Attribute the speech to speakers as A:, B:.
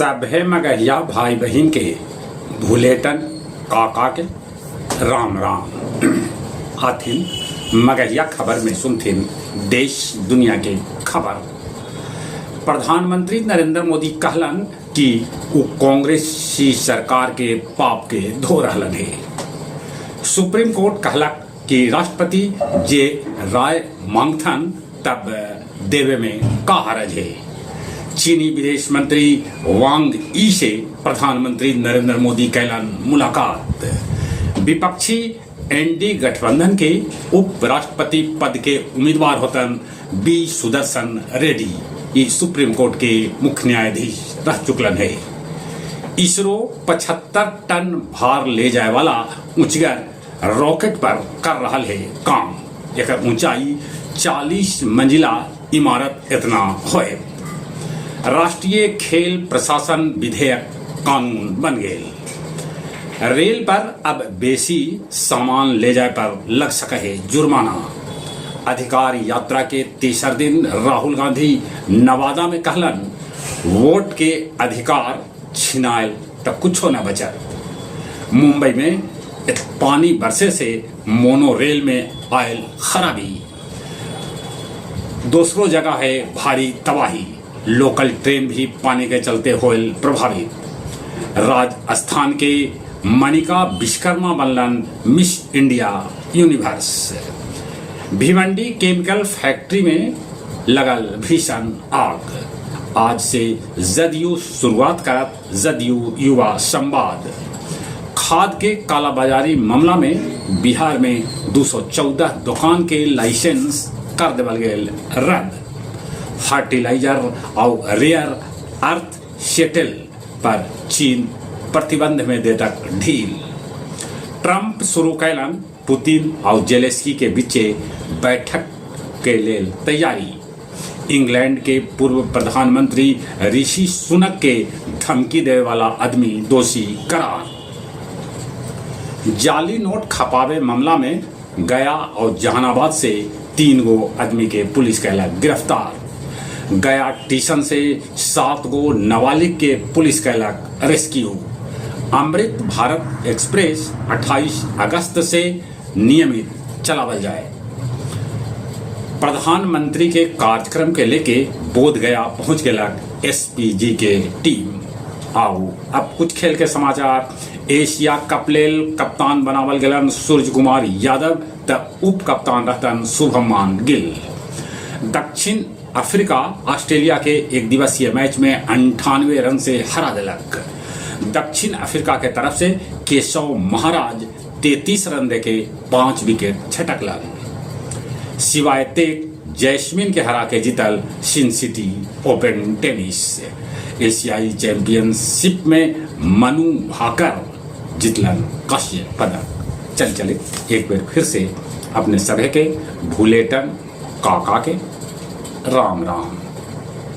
A: सभे मगहिया भाई बहन के भूलेटन काका के राम राम आथिन मगहिया खबर में सुनथिन देश दुनिया के खबर। प्रधानमंत्री नरेंद्र मोदी कहलन कि वो कांग्रेसी सरकार के पाप के धो रहलन है। सुप्रीम कोर्ट कहलक कि राष्ट्रपति जे राय मांगथन तब देवे में का हरज है। चीनी विदेश मंत्री वांग ई से प्रधानमंत्री नरेंद्र मोदी कैलन मुलाकात। विपक्षी एनडी गठबंधन के उपराष्ट्रपति पद के उम्मीदवार होतन बी सुदर्शन रेड्डी ये सुप्रीम कोर्ट के मुख्य न्यायाधीश रह चुकलन है। इसरो 75 टन भार ले जाए वाला ऊंचगर रॉकेट पर कर रहा है काम। एक ऊंचाई 40 मंजिला इमारत इतना होए। राष्ट्रीय खेल प्रशासन विधेयक कानून बन गए। रेल पर अब बेसी सामान ले जाए पर लग सके है जुर्माना। अधिकार यात्रा के तीसर दिन राहुल गांधी नवादा में कहलन वोट के अधिकार छिनायल तो कुछ न बचल। मुंबई में पानी बरसे से मोनो रेल में आयल खराबी। दूसरों जगह है भारी तबाही। लोकल ट्रेन भी पानी के चलते होल प्रभावित। राजस्थान के मनिका विश्वकर्मा बनलन Miss India Universe. Bhiwandi chemical factory में लगल भीषण आग। आज से जदयू शुरुआत करत जदयू युवा संवाद। खाद के कालाबाजारी मामला में बिहार में 214 दुकान के लाइसेंस कर देवल गेल रद्द। फर्टिलाइजर और रेयर अर्थ शेटल पर चीन प्रतिबंध में देतक ढील। ट्रंप शुरू कैलन पुतिन और जेलेंस्की के बीचे बैठक के लेल तैयारी। इंग्लैंड के पूर्व प्रधानमंत्री ऋषि सुनक के धमकी देने वाला आदमी दोषी करार। जाली नोट खपावे मामला में गया और जहानाबाद से 3 गो आदमी के पुलिस कैलक गिरफ्तार। गया स्टेशन से 7 गो नाबालिग के पुलिस कैलक रेस्क्यू। अमृत भारत एक्सप्रेस 28 अगस्त से नियमित चलावल जाए। प्रधानमंत्री के कार्यक्रम के लेके बोध गया पहुंच गलक एसपीजी के टीम। आओ अब कुछ खेल के समाचार। एशिया कप लेल कप्तान बनावल गलन सूर्य कुमार यादव त उप कप्तान रहतन शुभमान गिल। दक्षिण अफ्रीका ऑस्ट्रेलिया के एक दिवसीय मैच में 98 रन से हरा दिलक। दक्षिण अफ्रीका के तरफ से केशव महाराज 33 रन देके 5 विकेट छटकलन। सिवाय तेक जैस्मिन के हरा के जीतल सिन सिटी ओपन टेनिस। एशियाई चैंपियनशिप में मनु भाकर जीतलन कांस्य पदक। चलिए एक बार फिर से अपने सभी के भूलेटन काका के राम राम।